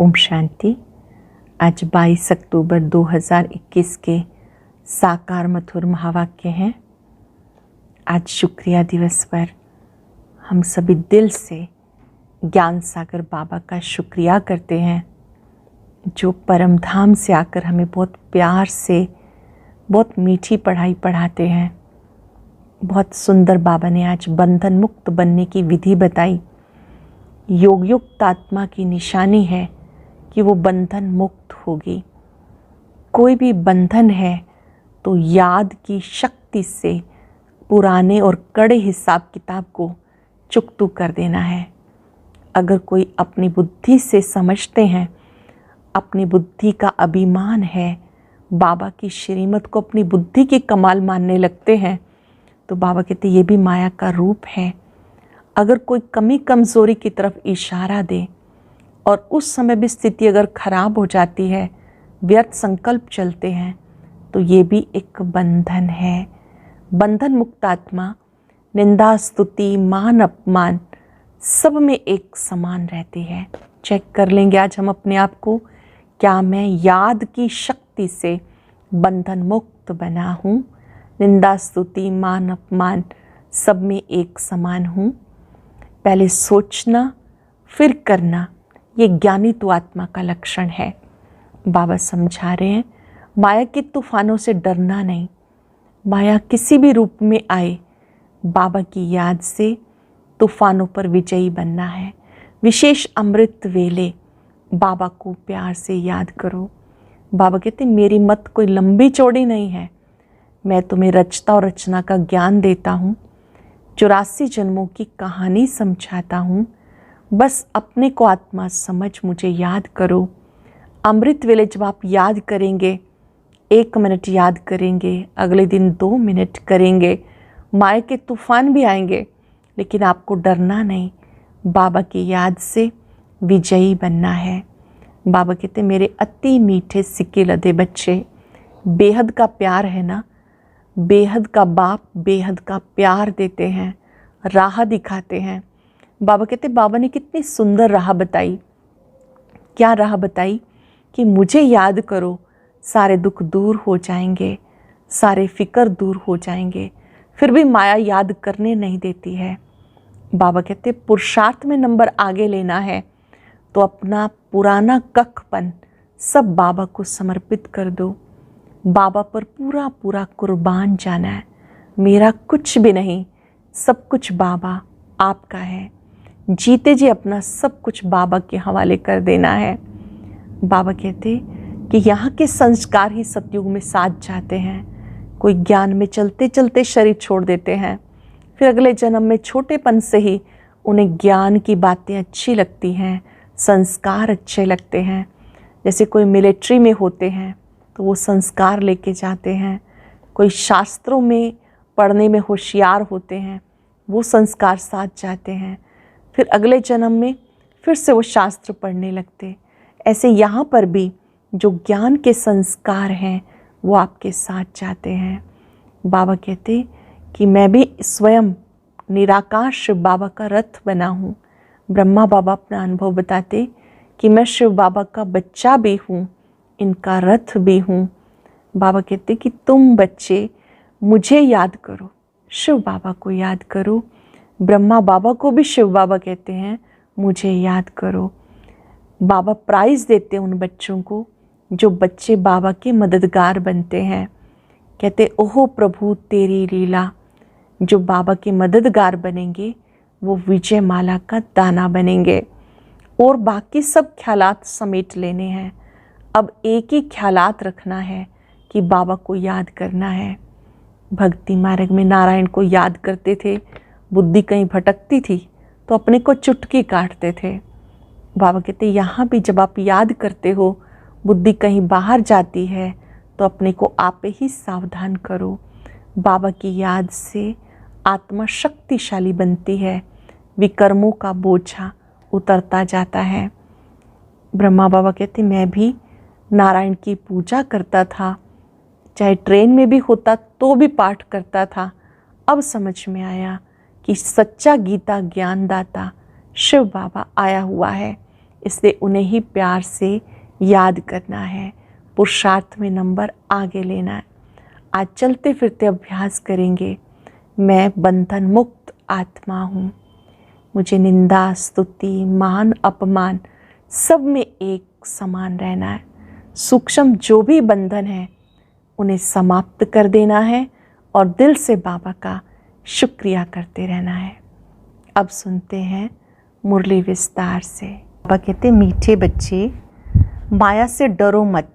ओम शांति। आज 22 अक्टूबर 2021 के साकार मधुर महावाक्य हैं। आज शुक्रिया दिवस पर हम सभी दिल से ज्ञान सागर बाबा का शुक्रिया करते हैं, जो परम धाम से आकर हमें बहुत प्यार से बहुत मीठी पढ़ाई पढ़ाते हैं। बहुत सुंदर बाबा ने आज बंधन मुक्त बनने की विधि बताई। योग युक्त आत्मा की निशानी है कि वो बंधन मुक्त होगी। कोई भी बंधन है तो याद की शक्ति से पुराने और कड़े हिसाब किताब को चुकतू कर देना है। अगर कोई अपनी बुद्धि से समझते हैं, अपनी बुद्धि का अभिमान है, बाबा की श्रीमत को अपनी बुद्धि की कमाल मानने लगते हैं, तो बाबा कहते ये भी माया का रूप है। अगर कोई कमी कमज़ोरी की तरफ इशारा दे और उस समय भी स्थिति अगर खराब हो जाती है, व्यर्थ संकल्प चलते हैं, तो ये भी एक बंधन है। बंधन मुक्त आत्मा निंदा स्तुति मान अपमान सब में एक समान रहती है। चेक कर लेंगे आज हम अपने आप को, क्या मैं याद की शक्ति से बंधन मुक्त बना हूँ? निंदा स्तुति मान अपमान सब में एक समान हूँ? पहले सोचना फिर करना, ये ज्ञानी तो आत्मा का लक्षण है। बाबा समझा रहे हैं, माया के तूफानों से डरना नहीं। माया किसी भी रूप में आए, बाबा की याद से तूफानों पर विजयी बनना है। विशेष अमृत वेले बाबा को प्यार से याद करो। बाबा कहते मेरी मत कोई लंबी चौड़ी नहीं है, मैं तुम्हें रचता और रचना का ज्ञान देता हूँ, 84 जन्मों की कहानी समझाता हूँ। बस अपने को आत्मा समझ मुझे याद करो। अमृत वेले जब आप याद करेंगे, 1 मिनट याद करेंगे, अगले दिन 2 मिनट करेंगे, माया के तूफान भी आएंगे, लेकिन आपको डरना नहीं। बाबा की याद से विजयी बनना है। बाबा कहते मेरे अति मीठे सिक्के लदे बच्चे, बेहद का प्यार है ना, बेहद का बाप बेहद का प्यार देते हैं, राह दिखाते हैं। बाबा कहते बाबा ने कितनी सुंदर राह बताई। क्या राह बताई? कि मुझे याद करो, सारे दुख दूर हो जाएंगे, सारे फिक्र दूर हो जाएंगे। फिर भी माया याद करने नहीं देती है। बाबा कहते पुरुषार्थ में नंबर आगे लेना है तो अपना पुराना कखपन सब बाबा को समर्पित कर दो। बाबा पर पूरा पूरा कुर्बान जाना है। मेरा कुछ भी नहीं, सब कुछ बाबा आपका है। जीते जी अपना सब कुछ बाबा के हवाले कर देना है। बाबा कहते कि यहाँ के संस्कार ही सतयुग में साथ जाते हैं। कोई ज्ञान में चलते चलते शरीर छोड़ देते हैं, फिर अगले जन्म में छोटेपन से ही उन्हें ज्ञान की बातें अच्छी लगती हैं, संस्कार अच्छे लगते हैं। जैसे कोई मिलिट्री में होते हैं तो वो संस्कार लेके जाते हैं। कोई शास्त्रों में पढ़ने में होशियार होते हैं, वो संस्कार साथ जाते हैं। फिर अगले जन्म में फिर से वो शास्त्र पढ़ने लगते। ऐसे यहाँ पर भी जो ज्ञान के संस्कार हैं वो आपके साथ जाते हैं। बाबा कहते कि मैं भी स्वयं निराकार शिव बाबा का रथ बना हूँ। ब्रह्मा बाबा अपना अनुभव बताते कि मैं शिव बाबा का बच्चा भी हूँ, इनका रथ भी हूँ। बाबा कहते कि तुम बच्चे मुझे याद करो, शिव बाबा को याद करो। ब्रह्मा बाबा को भी शिव बाबा कहते हैं मुझे याद करो। बाबा प्राइज़ देते हैं उन बच्चों को जो बच्चे बाबा के मददगार बनते हैं। कहते ओहो प्रभु तेरी लीला। जो बाबा के मददगार बनेंगे वो विजय माला का दाना बनेंगे। और बाकी सब ख्यालात समेट लेने हैं। अब एक ही ख्यालात रखना है कि बाबा को याद करना है। भक्ति मार्ग में नारायण को याद करते थे, बुद्धि कहीं भटकती थी तो अपने को चुटकी काटते थे। बाबा कहते यहाँ भी जब आप याद करते हो, बुद्धि कहीं बाहर जाती है तो अपने को आप ही सावधान करो। बाबा की याद से आत्मा शक्तिशाली बनती है, विकर्मों का बोझा उतरता जाता है। ब्रह्मा बाबा कहते मैं भी नारायण की पूजा करता था, चाहे ट्रेन में भी होता तो भी पाठ करता था। अब समझ में आया कि सच्चा गीता ज्ञानदाता शिव बाबा आया हुआ है, इसलिए उन्हें ही प्यार से याद करना है, पुरुषार्थ में नंबर आगे लेना है। आज चलते फिरते अभ्यास करेंगे, मैं बंधन मुक्त आत्मा हूँ, मुझे निंदा, स्तुति, मान, अपमान सब में एक समान रहना है। सूक्ष्म जो भी बंधन है उन्हें समाप्त कर देना है और दिल से बाबा का शुक्रिया करते रहना है। अब सुनते हैं मुरली विस्तार से। बाबा कहते, मीठे बच्चे, माया से डरो मत,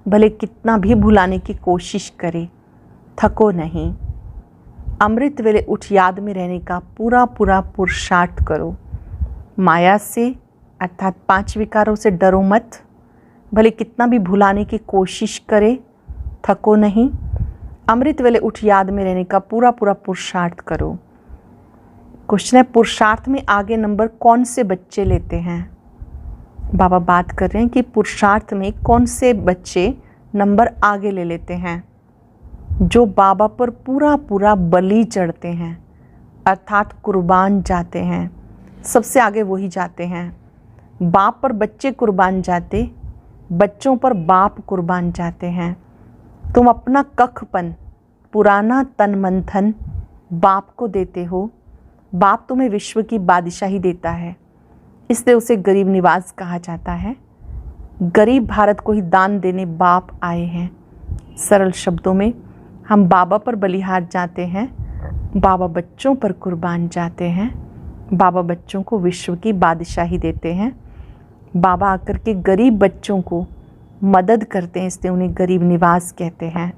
भले कितना भी भुलाने की कोशिश करे, थको नहीं। अमृत वेले उठ याद में रहने का पूरा पूरा पुरुषार्थ करो। माया से अर्थात 5 विकारों से डरो मत, भले कितना भी भुलाने की कोशिश करे, थको नहीं। अमृत वेले उठ याद में रहने का पूरा पूरा पुरुषार्थ करो। क्वेश्चन है, पुरुषार्थ में आगे नंबर कौन से बच्चे लेते हैं? बाबा बात कर रहे हैं कि पुरुषार्थ में कौन से बच्चे नंबर आगे ले लेते हैं? जो बाबा पर पूरा पूरा बलि चढ़ते हैं, अर्थात कुर्बान जाते हैं, सबसे आगे वही जाते हैं। बाप पर बच्चे कुर्बान जाते, बच्चों पर बाप कुर्बान जाते हैं। तुम अपना कखपन, पुराना तन मन धन बाप को देते हो। बाप तुम्हें विश्व की बादशाही देता है, इसलिए उसे गरीब निवाज कहा जाता है। गरीब भारत को ही दान देने बाप आए हैं। सरल शब्दों में हम बाबा पर बलिहार जाते हैं, बाबा बच्चों पर कुर्बान जाते हैं, बाबा बच्चों को विश्व की बादशाही देते हैं। बाबा आकर के गरीब बच्चों को मदद करते हैं, इसलिए उन्हें गरीब निवास कहते हैं।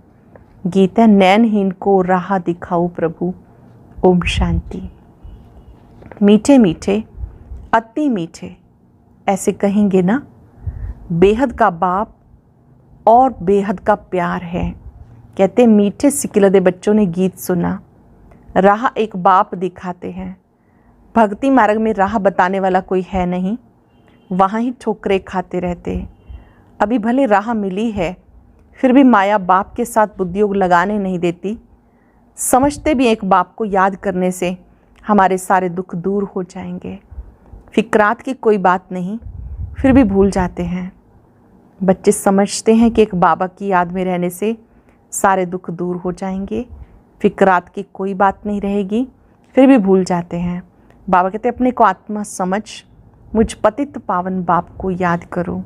गीत है, नैनहीन को राह दिखाओ प्रभु। ओम शांति। मीठे मीठे, अति मीठे, ऐसे कहेंगे ना। बेहद का बाप और बेहद का प्यार है। कहते मीठे सिकिलदे बच्चों ने गीत सुना, राह एक बाप दिखाते हैं। भक्ति मार्ग में राह बताने वाला कोई है नहीं, वहाँ ही ठोकरे खाते रहते। अभी भले राह मिली है, फिर भी माया बाप के साथ बुद्धियोग लगाने नहीं देती। समझते भी एक बाप को याद करने से हमारे सारे दुख दूर हो जाएंगे। फिक्रात की कोई बात नहीं, फिर भी भूल जाते हैं। बच्चे समझते हैं कि एक बाबा की याद में रहने से सारे दुख दूर हो जाएंगे, फिक्रात की कोई बात नहीं रहेगी, फिर भी भूल जाते हैं। बाबा कहते अपने को आत्मा समझ, मुझ पतित पावन बाप को याद करो।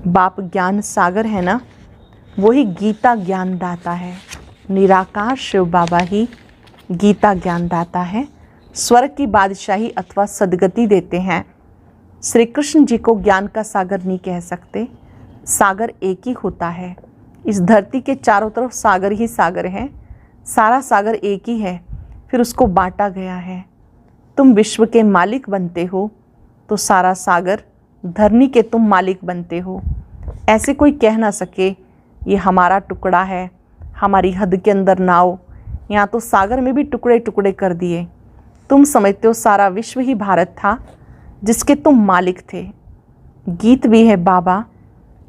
बाप ज्ञान सागर है ना, वही गीता ज्ञान दाता है। निराकार शिव बाबा ही गीता ज्ञान दाता है, स्वर्ग की बादशाही अथवा सदगति देते हैं। श्री कृष्ण जी को ज्ञान का सागर नहीं कह सकते, सागर एक ही होता है। इस धरती के चारों तरफ सागर ही सागर है, सारा सागर एक ही है, फिर उसको बांटा गया है। तुम विश्व के मालिक बनते हो तो सारा सागर धरनी के तुम मालिक बनते हो। ऐसे कोई कह ना सके ये हमारा टुकड़ा है, हमारी हद के अंदर नाव, यहाँ तो सागर में भी टुकड़े टुकड़े कर दिए। तुम समझते हो सारा विश्व ही भारत था जिसके तुम मालिक थे। गीत भी है, बाबा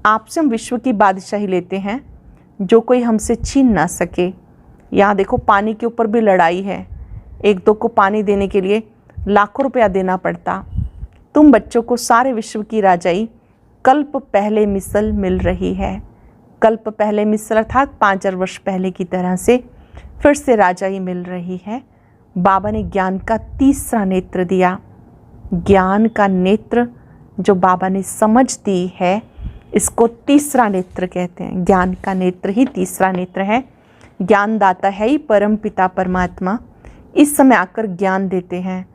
आपसे हम विश्व की बादशाही लेते हैं, जो कोई हमसे छीन ना सके। यहाँ देखो पानी के ऊपर भी लड़ाई है, एक दो को पानी देने के लिए लाखों रुपया देना पड़ता। तुम बच्चों को सारे विश्व की राजाई कल्प पहले मिसल मिल रही है। कल्प पहले मिसल अर्थात 5000 वर्ष पहले की तरह से फिर से राजाई मिल रही है। बाबा ने ज्ञान का तीसरा नेत्र दिया। ज्ञान का नेत्र जो बाबा ने समझ दी है, इसको तीसरा नेत्र कहते हैं। ज्ञान का नेत्र ही तीसरा नेत्र है। ज्ञानदाता है ही परम पिता परमात्मा, इस समय आकर ज्ञान देते हैं।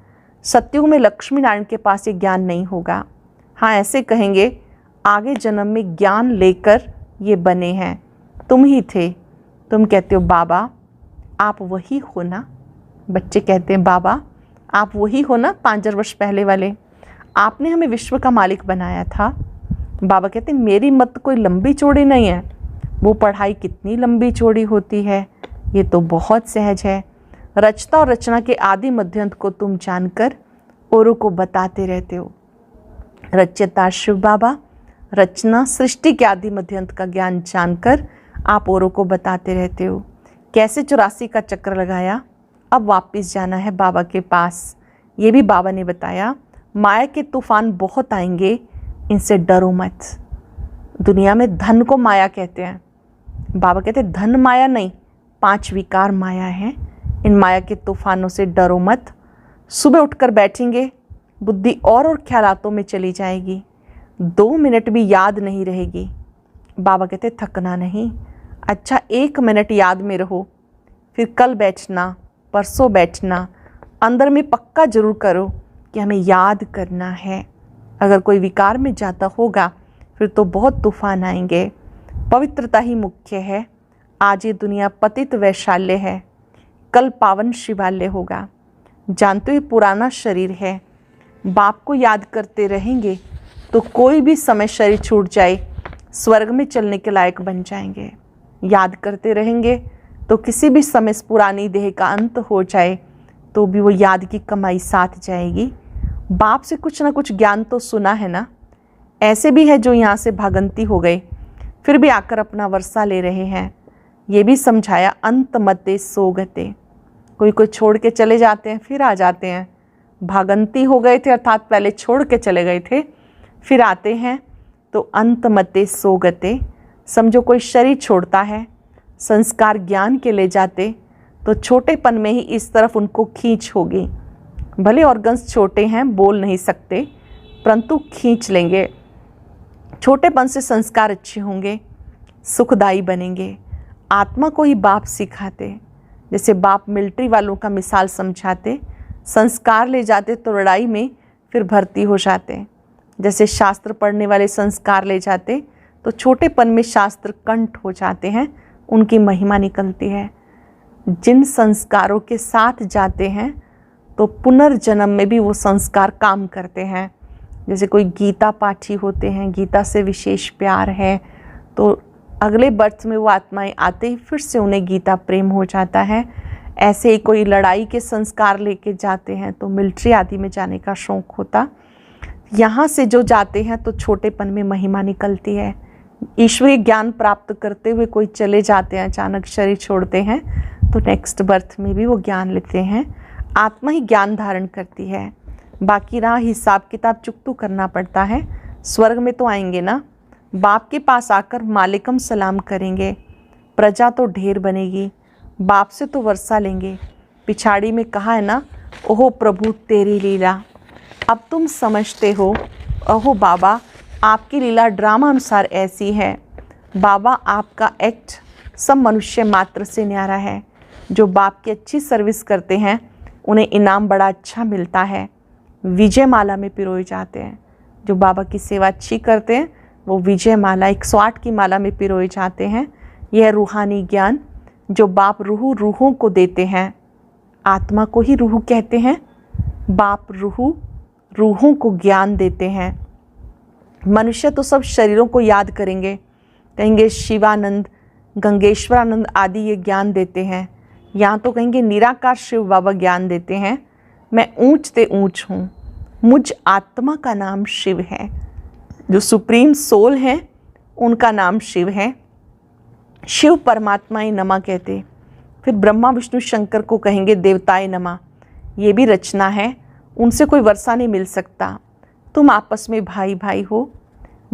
सत्युग में लक्ष्मी नारायण के पास ये ज्ञान नहीं होगा। हाँ, ऐसे कहेंगे आगे जन्म में ज्ञान लेकर ये बने हैं, तुम ही थे। तुम कहते हो बाबा आप वही हो ना। बच्चे कहते हैं बाबा आप वही हो ना 5000 वर्ष पहले वाले, आपने हमें विश्व का मालिक बनाया था। बाबा कहते हैं मेरी मत कोई लंबी चौड़ी नहीं है, वो पढ़ाई कितनी लंबी चौड़ी होती है, ये तो बहुत सहज है। रचता और रचना के आदि मध्यंत को तुम जानकर औरों को बताते रहते हो। रचयिता शिव बाबा, रचना सृष्टि के आदि मध्यंत का ज्ञान जानकर आप औरों को बताते रहते हो। कैसे 84 का चक्र लगाया, अब वापस जाना है बाबा के पास, ये भी बाबा ने बताया। माया के तूफान बहुत आएंगे, इनसे डरो मत। दुनिया में धन को माया कहते हैं। बाबा कहते हैं धन माया नहीं, 5 विकार माया है। इन माया के तूफानों से डरो मत। सुबह उठकर बैठेंगे, बुद्धि और ख्यालातों में चली जाएगी, 2 मिनट भी याद नहीं रहेगी। बाबा कहते थकना नहीं, अच्छा 1 मिनट याद में रहो, फिर कल बैठना, परसों बैठना, अंदर में पक्का जरूर करो कि हमें याद करना है। अगर कोई विकार में जाता होगा फिर तो बहुत तूफान आएंगे। पवित्रता ही मुख्य है। आज ये दुनिया पतित वैशाल्य है, कल पावन शिवालय होगा। जानते हो ये पुराना शरीर है। बाप को याद करते रहेंगे तो कोई भी समय शरीर छूट जाए स्वर्ग में चलने के लायक बन जाएंगे। याद करते रहेंगे तो किसी भी समय इस पुरानी देह का अंत हो जाए तो भी वो याद की कमाई साथ जाएगी। बाप से कुछ ना कुछ ज्ञान तो सुना है ना। ऐसे भी है जो यहाँ से भागंती हो गए फिर भी आकर अपना वर्षा ले रहे हैं। ये भी समझाया अंत मते सोगते। कोई छोड़ के चले जाते हैं फिर आ जाते हैं। भागंती हो गए थे अर्थात पहले छोड़ के चले गए थे फिर आते हैं तो अंत मते सोगते। समझो कोई शरीर छोड़ता है, संस्कार ज्ञान के ले जाते तो छोटेपन में ही इस तरफ उनको खींच होगी। भले ऑर्गन्स छोटे हैं, बोल नहीं सकते, परंतु खींच लेंगे। छोटेपन से संस्कार अच्छे होंगे, सुखदायी बनेंगे। आत्मा को ही बाप सिखाते, जैसे बाप मिलिट्री वालों का मिसाल समझाते। संस्कार ले जाते तो लड़ाई में फिर भर्ती हो जाते। जैसे शास्त्र पढ़ने वाले संस्कार ले जाते तो छोटेपन में शास्त्र कंठ हो जाते हैं, उनकी महिमा निकलती है। जिन संस्कारों के साथ जाते हैं तो पुनर्जन्म में भी वो संस्कार काम करते हैं। जैसे कोई गीता पाठी होते हैं, गीता से विशेष प्यार है तो अगले बर्थ में वो आत्माएं आते ही फिर से उन्हें गीता प्रेम हो जाता है। ऐसे ही कोई लड़ाई के संस्कार लेके जाते हैं तो मिलिट्री आदि में जाने का शौक़ होता। यहाँ से जो जाते हैं तो छोटेपन में महिमा निकलती है। ईश्वरीय ज्ञान प्राप्त करते हुए कोई चले जाते हैं, अचानक शरीर छोड़ते हैं तो नेक्स्ट बर्थ में भी वो ज्ञान लेते हैं। आत्मा ही ज्ञान धारण करती है, बाकी रहा हिसाब किताब चुकतू करना पड़ता है। स्वर्ग में तो आएंगे ना, बाप के पास आकर मालिकम सलाम करेंगे, प्रजा तो ढेर बनेगी, बाप से तो वर्षा लेंगे। पिछाड़ी में कहा है ना, ओहो प्रभु तेरी लीला अब तुम समझते हो। ओहो बाबा आपकी लीला ड्रामा अनुसार ऐसी है। बाबा आपका एक्ट सब मनुष्य मात्र से न्यारा है। जो बाप की अच्छी सर्विस करते हैं उन्हें इनाम बड़ा अच्छा मिलता है, विजय माला में पिरोए जाते हैं। जो बाबा की सेवा अच्छी करते हैं वो विजय माला 108 की माला में पिरोए जाते हैं। यह रूहानी ज्ञान जो बाप रूहों को देते हैं। आत्मा को ही रूह कहते हैं, बाप रूहों को ज्ञान देते हैं। मनुष्य तो सब शरीरों को याद करेंगे, कहेंगे शिवानंद गंगेश्वरानंद आदि ये ज्ञान देते हैं। यहाँ तो कहेंगे निराकार शिव बाबा ज्ञान देते हैं। मैं ऊंच ते ऊंच हूँ, मुझ आत्मा का नाम शिव है। जो सुप्रीम सोल है उनका नाम शिव है। शिव परमात्माए नमा कहते। फिर ब्रह्मा विष्णु शंकर को कहेंगे देवताए नमा। ये भी रचना है, उनसे कोई वर्षा नहीं मिल सकता। तुम आपस में भाई भाई हो,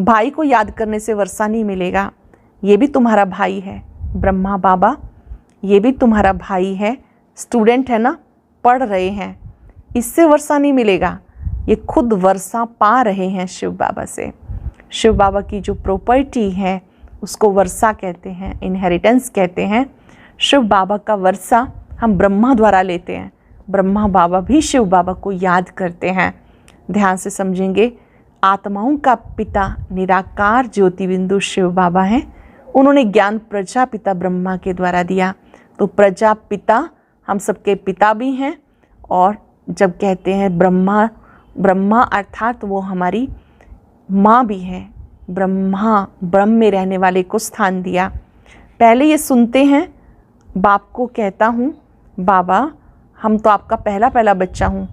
भाई को याद करने से वर्षा नहीं मिलेगा। ये भी तुम्हारा भाई है ब्रह्मा बाबा, ये भी तुम्हारा भाई है। स्टूडेंट है ना, पढ़ रहे हैं, इससे वर्षा नहीं मिलेगा। ये खुद वर्षा पा रहे हैं शिव बाबा से। शिव बाबा की जो प्रॉपर्टी है उसको वर्षा कहते हैं, इनहेरिटेंस कहते हैं। शिव बाबा का वर्षा हम ब्रह्मा द्वारा लेते हैं। ब्रह्मा बाबा भी शिव बाबा को याद करते हैं। ध्यान से समझेंगे, आत्माओं का पिता निराकार ज्योति बिंदु शिव बाबा हैं। उन्होंने ज्ञान प्रजापिता ब्रह्मा के द्वारा दिया, तो प्रजापिता हम सबके पिता भी हैं। और जब कहते हैं ब्रह्मा अर्थात वो हमारी माँ भी है। ब्रह्म में रहने वाले को स्थान दिया। पहले ये सुनते हैं, बाप को कहता हूँ बाबा हम तो आपका पहला बच्चा हूँ,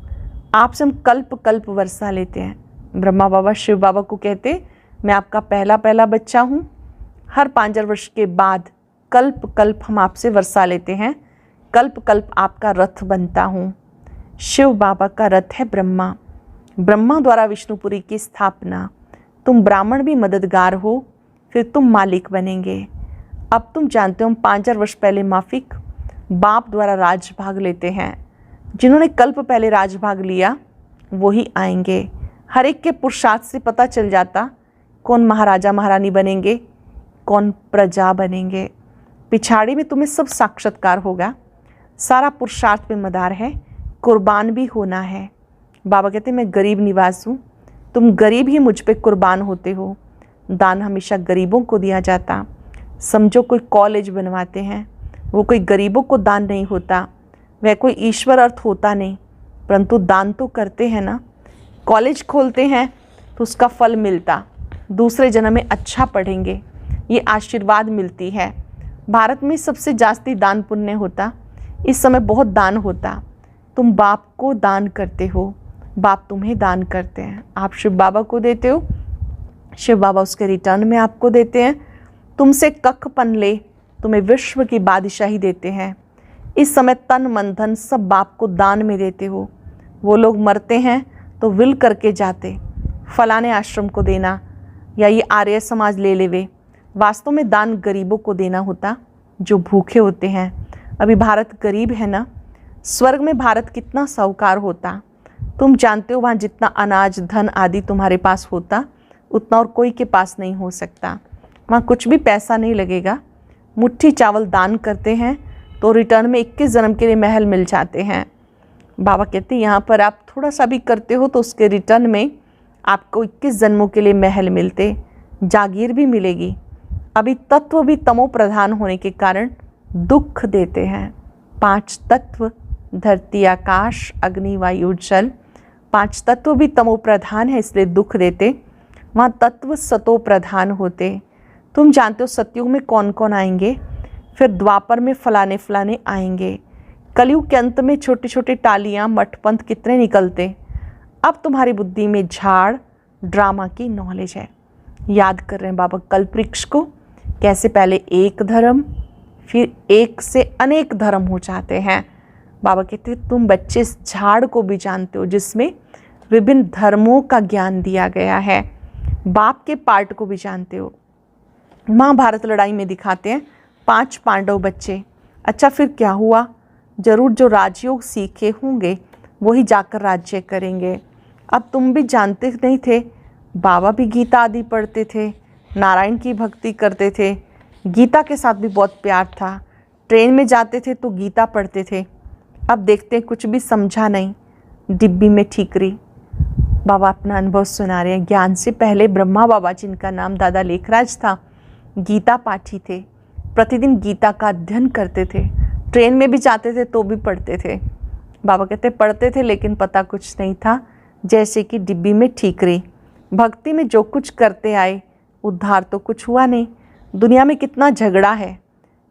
आपसे हम कल्प कल्प वर्षा लेते हैं। ब्रह्मा बाबा शिव बाबा को कहते मैं आपका पहला बच्चा हूँ, हर 5,000 वर्ष के बाद कल्प कल्प हम आपसे वर्षा लेते हैं, कल्प कल्प आपका रथ बनता हूँ। शिव बाबा का रथ है ब्रह्मा, ब्रह्मा द्वारा विष्णुपुरी की स्थापना, तुम ब्राह्मण भी मददगार हो, फिर तुम मालिक बनेंगे। अब तुम जानते हो हम 5000 वर्ष पहले माफिक बाप द्वारा राजभाग लेते हैं। जिन्होंने कल्प पहले राजभाग लिया वही आएंगे। हर एक के पुरुषार्थ से पता चल जाता कौन महाराजा महारानी बनेंगे, कौन प्रजा बनेंगे। पिछाड़ी में तुम्हें सब साक्षात्कार होगा। सारा पुरुषार्थ में मदार है, कुर्बान भी होना है। बाबा कहते मैं गरीब निवास हूँ, तुम गरीब ही मुझ पे कुर्बान होते हो। दान हमेशा गरीबों को दिया जाता। समझो कोई कॉलेज बनवाते हैं, वो कोई गरीबों को दान नहीं होता, वह कोई ईश्वर अर्थ होता नहीं, परंतु दान तो करते हैं ना। कॉलेज खोलते हैं तो उसका फल मिलता, दूसरे जन्म में अच्छा पढ़ेंगे, ये आशीर्वाद मिलती है। भारत में सबसे जास्ती दान पुण्य होता, इस समय बहुत दान होता। तुम बाप को दान करते हो, बाप तुम्हें दान करते हैं। आप शिव बाबा को देते हो, शिव बाबा उसके रिटर्न में आपको देते हैं। तुमसे कखपन ले तुम्हें विश्व की बादशाही देते हैं। इस समय तन मन धन सब बाप को दान में देते हो। वो लोग मरते हैं तो विल करके जाते, फलाने आश्रम को देना या ये आर्य समाज ले लेवे। वास्तव में दान गरीबों को देना होता जो भूखे होते हैं। अभी भारत गरीब है ना, स्वर्ग में भारत कितना साहूकार होता। तुम जानते हो वहाँ जितना अनाज धन आदि तुम्हारे पास होता उतना और कोई के पास नहीं हो सकता। वहाँ कुछ भी पैसा नहीं लगेगा। मुट्ठी चावल दान करते हैं तो रिटर्न में 21 जन्म के लिए महल मिल जाते हैं। बाबा कहते हैं यहाँ पर आप थोड़ा सा भी करते हो तो उसके रिटर्न में आपको 21 जन्मों के लिए महल मिलते, जागीर भी मिलेगी। अभी तत्व भी तमो प्रधान होने के कारण दुख देते हैं। 5 तत्व धरती आकाश अग्नि वायु जल, 5 तत्व भी तमो प्रधान है इसलिए दुख देते। वहाँ तत्व सतो प्रधान होते। तुम जानते हो सतयुग में कौन कौन आएंगे, फिर द्वापर में फलाने फलाने आएंगे। कलयुग के अंत में छोटे छोटे टालियाँ मठपंथ कितने निकलते। अब तुम्हारी बुद्धि में झाड़ ड्रामा की नॉलेज है। याद कर रहे हैं बाबा कल्पवृक्ष को, कैसे पहले एक धर्म फिर एक से अनेक धर्म हो जाते हैं। बाबा कहते हैं तुम बच्चे इस झाड़ को भी जानते हो जिसमें विभिन्न धर्मों का ज्ञान दिया गया है। बाप के पार्ट को भी जानते हो। महाभारत लड़ाई में दिखाते हैं 5 पांडव बच्चे। अच्छा फिर क्या हुआ, जरूर जो राजयोग सीखे होंगे वही जाकर राज्य करेंगे। अब तुम भी जानते नहीं थे, बाबा भी गीता आदि पढ़ते थे, नारायण की भक्ति करते थे, गीता के साथ भी बहुत प्यार था। ट्रेन में जाते थे तो गीता पढ़ते थे। अब देखते हैं कुछ भी समझा नहीं, डिब्बी में ठीकरी। बाबा अपना अनुभव सुना रहे हैं। ज्ञान से पहले ब्रह्मा बाबा जिनका नाम दादा लेखराज था, गीता पाठी थे, प्रतिदिन गीता का अध्ययन करते थे। ट्रेन में भी जाते थे तो भी पढ़ते थे। बाबा कहते पढ़ते थे लेकिन पता कुछ नहीं था, जैसे कि डिब्बी में ठीकरी। भक्ति में जो कुछ करते आए उद्धार तो कुछ हुआ नहीं। दुनिया में कितना झगड़ा है,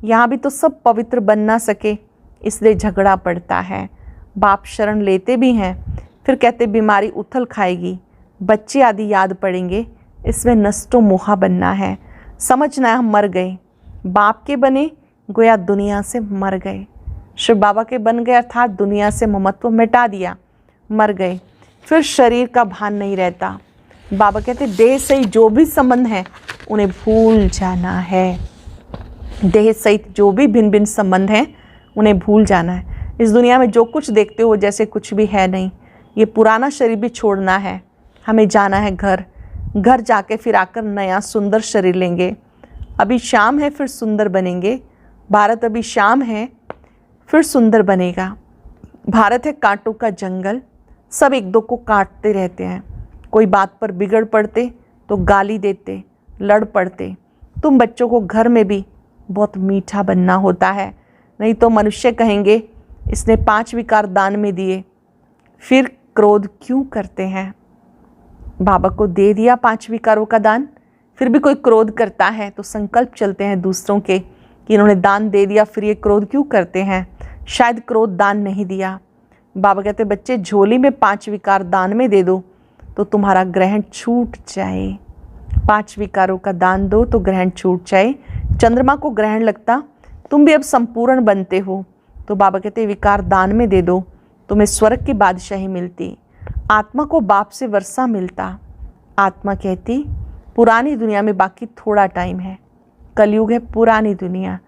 यहाँ भी तो सब पवित्र बन ना सके इसलिए झगड़ा पड़ता है। बाप शरण लेते भी हैं, फिर कहते बीमारी उथल खाएगी, बच्चे आदि याद पड़ेंगे, इसमें नष्टो मोहा बनना है। समझना है हम मर गए, बाप के बने गोया दुनिया से मर गए। शिव बाबा के बन गए अर्थात दुनिया से ममत्व मिटा दिया, मर गए। फिर शरीर का भान नहीं रहता। बाबा कहते देह सहित जो भी संबंध है उन्हें भूल जाना है। देह सहित जो भी भिन्न भिन्न संबंध हैं उन्हें भूल जाना है। इस दुनिया में जो कुछ देखते हो जैसे कुछ भी है नहीं। ये पुराना शरीर भी छोड़ना है, हमें जाना है घर। घर जाके फिर आकर नया सुंदर शरीर लेंगे। अभी शाम है फिर सुंदर बनेंगे। भारत अभी शाम है फिर सुंदर बनेगा। भारत है कांटों का जंगल, सब एक दो को काटते रहते हैं। कोई बात पर बिगड़ पड़ते तो गाली देते, लड़ पड़ते। तुम बच्चों को घर में भी बहुत मीठा बनना होता है, नहीं तो मनुष्य कहेंगे इसने 5 विकार दान में दिए, फिर क्रोध क्यों करते हैं। बाबा को दे दिया 5 विकारों का दान, फिर भी कोई क्रोध करता है तो संकल्प चलते हैं दूसरों के कि इन्होंने दान दे दिया, फिर ये क्रोध क्यों करते हैं। शायद क्रोध दान नहीं दिया। बाबा कहते बच्चे झोली में 5 विकार दान में दे दो तो तुम्हारा ग्रहण छूट जाए। 5 विकारों का दान दो तो ग्रहण छूट जाए। चंद्रमा को ग्रहण लगता, तुम भी अब संपूर्ण बनते हो तो बाबा कहते विकार दान में दे दो, तुम्हें स्वर्ग की बादशाही मिलती। आत्मा को बाप से वर्षा मिलता। आत्मा कहती पुरानी दुनिया में बाकी थोड़ा टाइम है। कलयुग है पुरानी दुनिया,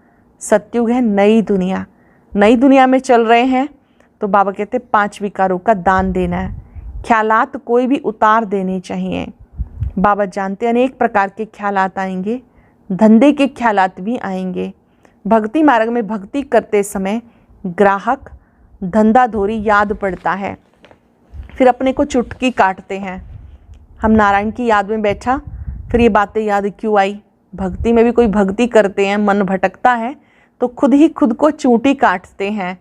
सतयुग है नई दुनिया। नई दुनिया में चल रहे हैं तो बाबा कहते 5 विकारों का दान देना है। ख्यालात कोई भी उतार देने चाहिए। बाबा जानते अनेक प्रकार के ख्यालात आएंगे, धंधे के ख्यालात भी आएंगे। भक्ति मार्ग में भक्ति करते समय ग्राहक धंधाधोरी याद पड़ता है, फिर अपने को चुटकी काटते हैं। हम नारायण की याद में बैठा, फिर ये बातें याद क्यों आई। भक्ति में भी कोई भक्ति करते हैं, मन भटकता है तो खुद ही खुद को चूंटी काटते हैं।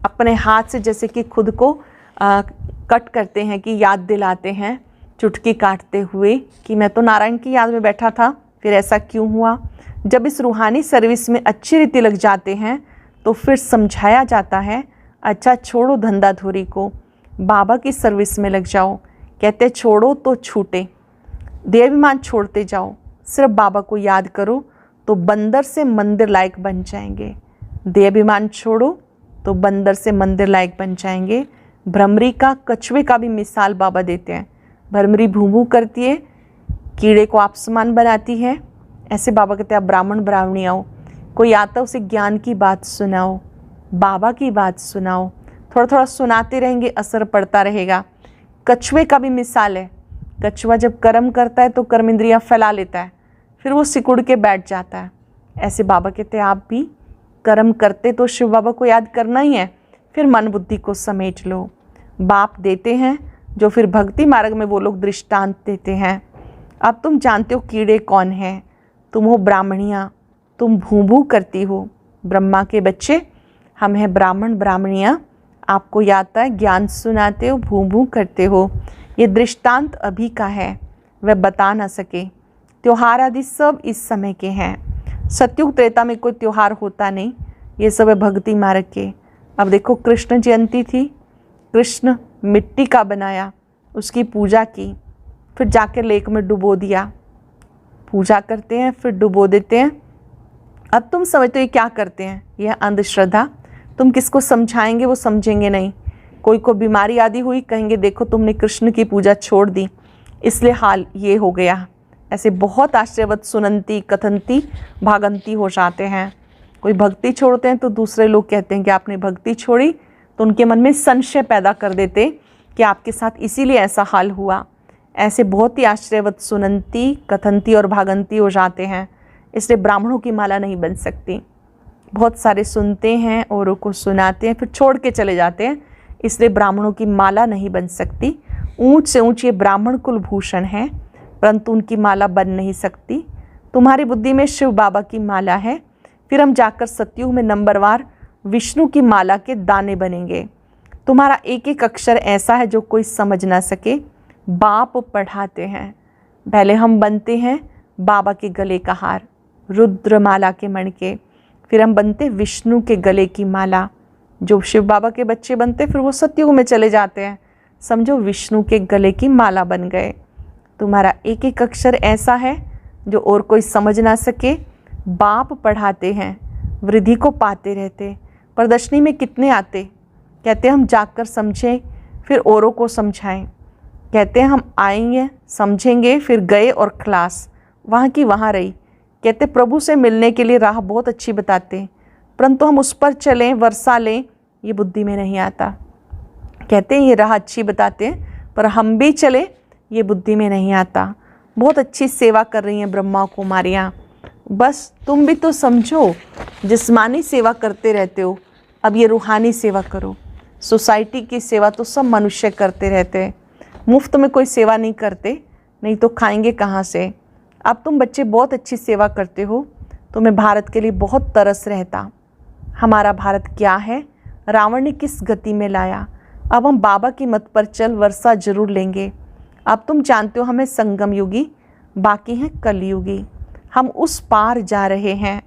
अपने हाथ से जैसे कि खुद को कट करते हैं कि याद दिलाते हैं चुटकी काटते हुए कि मैं तो नारायण की याद में बैठा था, फिर ऐसा क्यों हुआ। जब इस रूहानी सर्विस में अच्छी रीति लग जाते हैं तो फिर समझाया जाता है, अच्छा छोड़ो धंधाधोरी को, बाबा की सर्विस में लग जाओ। कहते छोड़ो तो छूटे, देहाभिमान छोड़ते जाओ, सिर्फ बाबा को याद करो तो बंदर से मंदिर लायक बन जाएंगे। देहाभिमान छोड़ो तो बंदर से मंदिर लायक बन जाएंगे। भ्रमरी का कछुए का भी मिसाल बाबा देते हैं। भ्रमरी भू भू करती है, कीड़े को आप समान बनाती है। ऐसे बाबा कहते हैं आप ब्राह्मण ब्राह्मणी आओ, कोई आता उसे ज्ञान की बात सुनाओ, बाबा की बात सुनाओ। थोड़ा थोड़ा सुनाते रहेंगे, असर पड़ता रहेगा। कछुए का भी मिसाल है। कछुआ जब कर्म करता है तो कर्म इंद्रियां फैला लेता है, फिर वो सिकुड़ के बैठ जाता है। ऐसे बाबा कहते हैं आप भी कर्म करते तो शिव बाबा को याद करना ही है, फिर मन बुद्धि को समेट लो। बाप देते हैं जो फिर भक्ति मार्ग में वो लोग दृष्टांत देते हैं। अब तुम जानते हो कीड़े कौन हैं, तुम हो ब्राह्मणियाँ, तुम भू भू करती हो। ब्रह्मा के बच्चे हम हैं ब्राह्मण ब्राह्मणियाँ, आपको याद है ज्ञान सुनाते हो, भू भू करते हो। ये दृष्टांत अभी का है, वह बता ना सके। त्योहार आदि सब इस समय के हैं। सतयुग त्रेता में कोई त्योहार होता नहीं, ये सब है भक्ति मार्ग के। अब देखो कृष्ण जयंती थी, कृष्ण मिट्टी का बनाया, उसकी पूजा की, फिर जाकर लेक में डुबो दिया। पूजा करते हैं फिर डुबो देते हैं। अब तुम समझते हो ये क्या करते हैं, यह अंधश्रद्धा। तुम किसको समझाएंगे वो समझेंगे नहीं। कोई को बीमारी आदि हुई, कहेंगे देखो तुमने कृष्ण की पूजा छोड़ दी इसलिए हाल ये हो गया। ऐसे बहुत आश्चर्यवत सुनंती कथनती भागंती हो जाते हैं। कोई भक्ति छोड़ते हैं तो दूसरे लोग कहते हैं कि आपने भक्ति छोड़ी, तो उनके मन में संशय पैदा कर देते कि आपके साथ इसीलिए ऐसा हाल हुआ। ऐसे बहुत ही आश्चर्यवत सुनंती कथनती और भागंती हो जाते हैं। इसलिए ब्राह्मणों की माला नहीं बन सकती। बहुत सारे सुनते हैं, औरों को सुनाते हैं, फिर छोड़ के चले जाते हैं, इसलिए ब्राह्मणों की माला नहीं बन सकती। ऊंच से ऊंच ये ब्राह्मण कुलभूषण है, परंतु उनकी माला बन नहीं सकती। तुम्हारी बुद्धि में शिव बाबा की माला है, फिर हम जाकर सतयुग में नंबरवार विष्णु की माला के दाने बनेंगे। तुम्हारा एक एक अक्षर ऐसा है जो कोई समझ ना सके। बाप पढ़ाते हैं, पहले हम बनते हैं बाबा के गले का हार, रुद्र माला के मणके, फिर हम बनते विष्णु के गले की माला। जो शिव बाबा के बच्चे बनते फिर वो सतयुग में चले जाते हैं, समझो विष्णु के गले की माला बन गए। तुम्हारा एक एक अक्षर ऐसा है जो और कोई समझ ना सके। बाप पढ़ाते हैं, वृद्धि को पाते रहते। प्रदर्शनी में कितने आते, कहते हम जाकर समझें फिर औरों को समझाएं। कहते हैं हम आएंगे समझेंगे, फिर गए और क्लास वहाँ की वहाँ रही। कहते प्रभु से मिलने के लिए राह बहुत अच्छी बताते, परंतु हम उस पर चलें वर्षा लें ये बुद्धि में नहीं आता। कहते हैं ये राह अच्छी बताते हैं पर हम भी चले ये बुद्धि में नहीं आता। बहुत अच्छी सेवा कर रही हैं ब्रह्मा कुमारियाँ, बस तुम भी तो समझो। जिस्मानी सेवा करते रहते हो, अब ये रूहानी सेवा करो। सोसाइटी की सेवा तो सब मनुष्य करते रहते हैं, मुफ्त में कोई सेवा नहीं करते, नहीं तो खाएंगे कहाँ से। अब तुम बच्चे बहुत अच्छी सेवा करते हो, तुम्हें भारत के लिए बहुत तरस रहता। हमारा भारत क्या है, रावण ने किस गति में लाया। अब हम बाबा की मत पर चल वर्षा जरूर लेंगे। अब तुम जानते हो हमें संगम युगी, बाकी हैं कलयुगी। हम उस पार जा रहे हैं।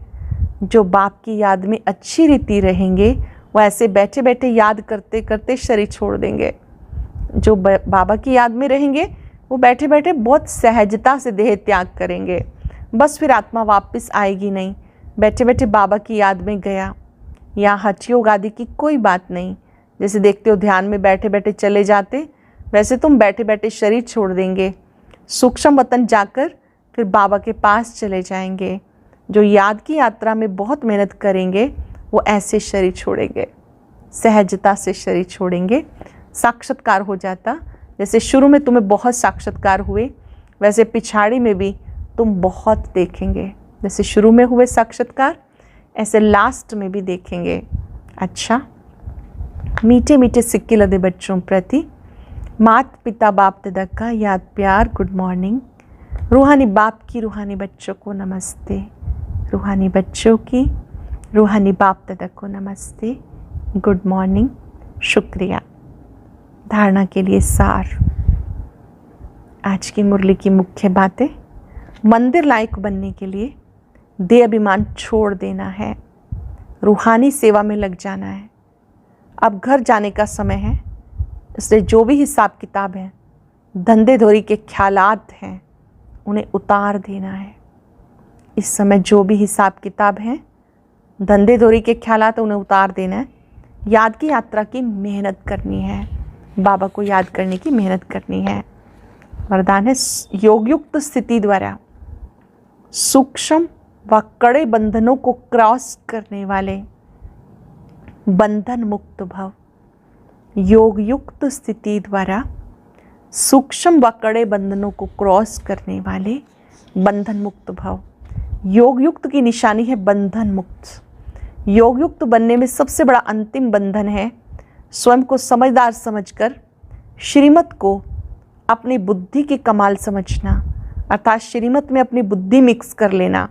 जो बाप की याद में अच्छी रीति रहेंगे वो ऐसे बैठे बैठे याद करते करते शरीर छोड़ देंगे। जो बाबा की याद में रहेंगे वो बैठे बैठे बहुत सहजता से देह त्याग करेंगे। बस फिर आत्मा वापस आएगी नहीं। बैठे बैठे बाबा की याद में गया। यहाँ हठ योग आदि की कोई बात नहीं। जैसे देखते हो ध्यान में बैठे बैठे चले जाते, वैसे तुम बैठे बैठे शरीर छोड़ देंगे, सूक्ष्म वतन जाकर फिर बाबा के पास चले जाएंगे। जो याद की यात्रा में बहुत मेहनत करेंगे वो ऐसे शरीर छोड़ेंगे, सहजता से शरीर छोड़ेंगे। साक्षात्कार हो जाता, जैसे शुरू में तुम्हें बहुत साक्षात्कार हुए वैसे पिछाड़ी में भी तुम बहुत देखेंगे। जैसे शुरू में हुए साक्षात्कार ऐसे लास्ट में भी देखेंगे। अच्छा, मीठे मीठे सिक्के लदे बच्चों प्रति माता पिता बाप दादा का याद प्यार गुड मॉर्निंग। रूहानी बाप की रूहानी बच्चों को नमस्ते, रूहानी बच्चों की रूहानी बाप दादा को नमस्ते, गुड मॉर्निंग, शुक्रिया। धारणा के लिए सार, आज की मुरली की मुख्य बातें। मंदिर लायक बनने के लिए देह अभिमान छोड़ देना है, रूहानी सेवा में लग जाना है। अब घर जाने का समय है, इसलिए जो भी हिसाब किताब है, धंधे धोरी के ख्यालात हैं, उन्हें उतार देना है। इस समय जो भी हिसाब किताब हैं, धंधे धोरी के ख्यालात, उन्हें उतार देना है। याद की यात्रा की मेहनत करनी है, बाबा को याद करने की मेहनत करनी है। वरदान है योगयुक्त स्थिति द्वारा सूक्ष्म व कड़े बंधनों को क्रॉस करने वाले बंधन मुक्त भव। योगयुक्त स्थिति द्वारा सूक्ष्म व कड़े बंधनों को क्रॉस करने वाले बंधन मुक्त भव। योगयुक्त की निशानी है बंधन मुक्त। योगयुक्त बनने में सबसे बड़ा अंतिम बंधन है स्वयं को समझदार समझकर श्रीमत को अपनी बुद्धि की कमाल समझना, अर्थात श्रीमत में अपनी बुद्धि मिक्स कर लेना,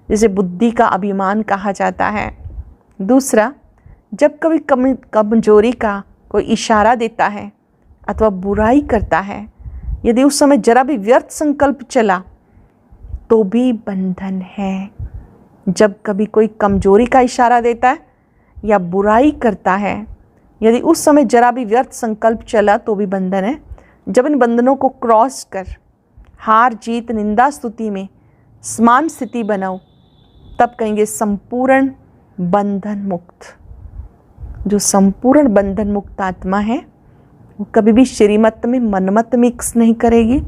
जिसे बुद्धि का अभिमान कहा जाता है। दूसरा, जब कभी कमजोरी का कोई इशारा देता है अथवा बुराई करता है, यदि उस समय जरा भी व्यर्थ संकल्प चला तो भी बंधन है। जब कभी कोई कमजोरी का इशारा देता है या बुराई करता है, यदि उस समय जरा भी व्यर्थ संकल्प चला तो भी बंधन है। जब इन बंधनों को क्रॉस कर हार जीत निंदा स्तुति में समान स्थिति बनाओ, तब कहेंगे संपूर्ण बंधन मुक्त। जो संपूर्ण बंधन मुक्त आत्मा है वो कभी भी श्रीमत में मनमत मिक्स नहीं करेगी।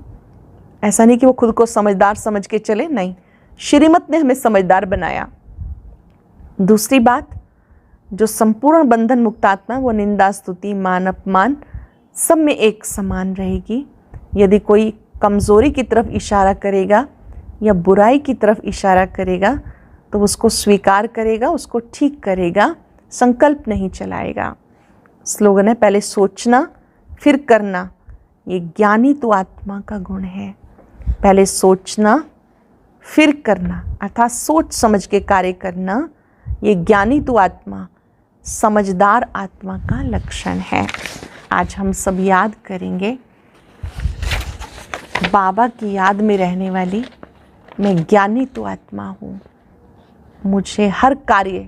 ऐसा नहीं कि वो खुद को समझदार समझ के चले, नहीं, श्रीमत ने हमें समझदार बनाया। दूसरी बात, जो संपूर्ण बंधन मुक्त आत्मा वो निंदा स्तुति मान अपमान सब में एक समान रहेगी। यदि कोई कमज़ोरी की तरफ इशारा करेगा या बुराई की तरफ इशारा करेगा तो उसको स्वीकार करेगा, उसको ठीक करेगा, संकल्प नहीं चलाएगा। स्लोगन है पहले सोचना फिर करना, ये ज्ञानी तो आत्मा का गुण है। पहले सोचना फिर करना, अर्थात सोच समझ के कार्य करना, ये ज्ञानी तो आत्मा समझदार आत्मा का लक्षण है। आज हम सब याद करेंगे बाबा की याद में रहने वाली मैं ज्ञानी तो आत्मा हूँ। मुझे हर कार्य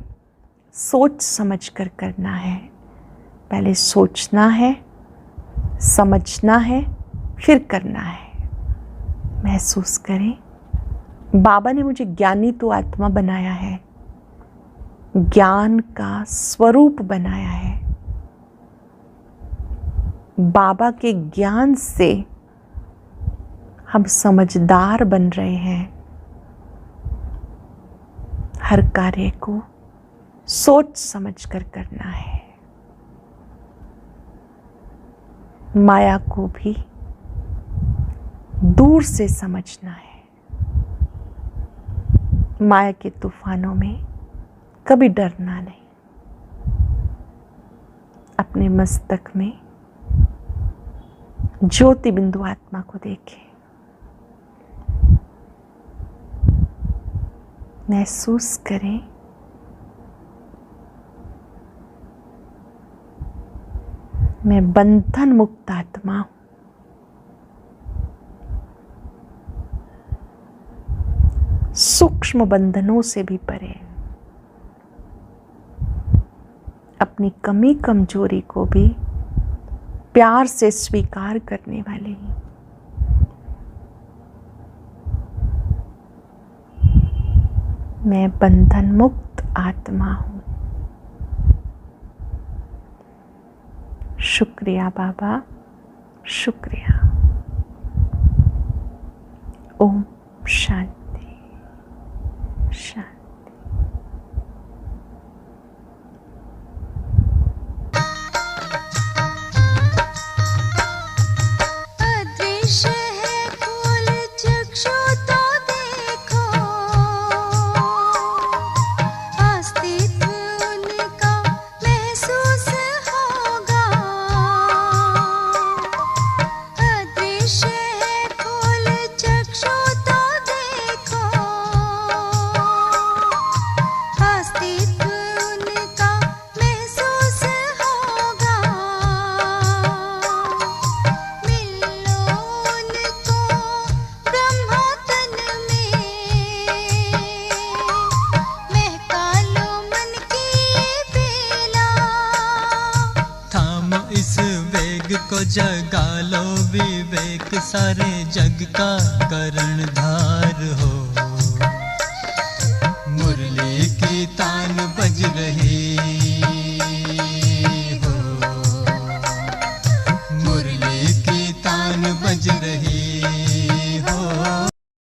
सोच समझ कर करना है। पहले सोचना है, समझना है, फिर करना है। महसूस करें, बाबा ने मुझे ज्ञानी तो आत्मा बनाया है, ज्ञान का स्वरूप बनाया है। बाबा के ज्ञान से हम समझदार बन रहे हैं। हर कार्य को सोच समझ कर करना है। माया को भी दूर से समझना है। माया के तूफानों में कभी डरना नहीं। अपने मस्तक में ज्योति बिंदु आत्मा को देखें, महसूस करें मैं बंधन मुक्त आत्मा हूं। सूक्ष्म बंधनों से भी परे, अपनी कमी कमजोरी को भी प्यार से स्वीकार करने वाली। मैं बंधन मुक्त आत्मा हूं। शुक्रिया बाबा, शुक्रिया। ओम शांति शांति। जगा लो विवेक, सारे जग का करणधार हो।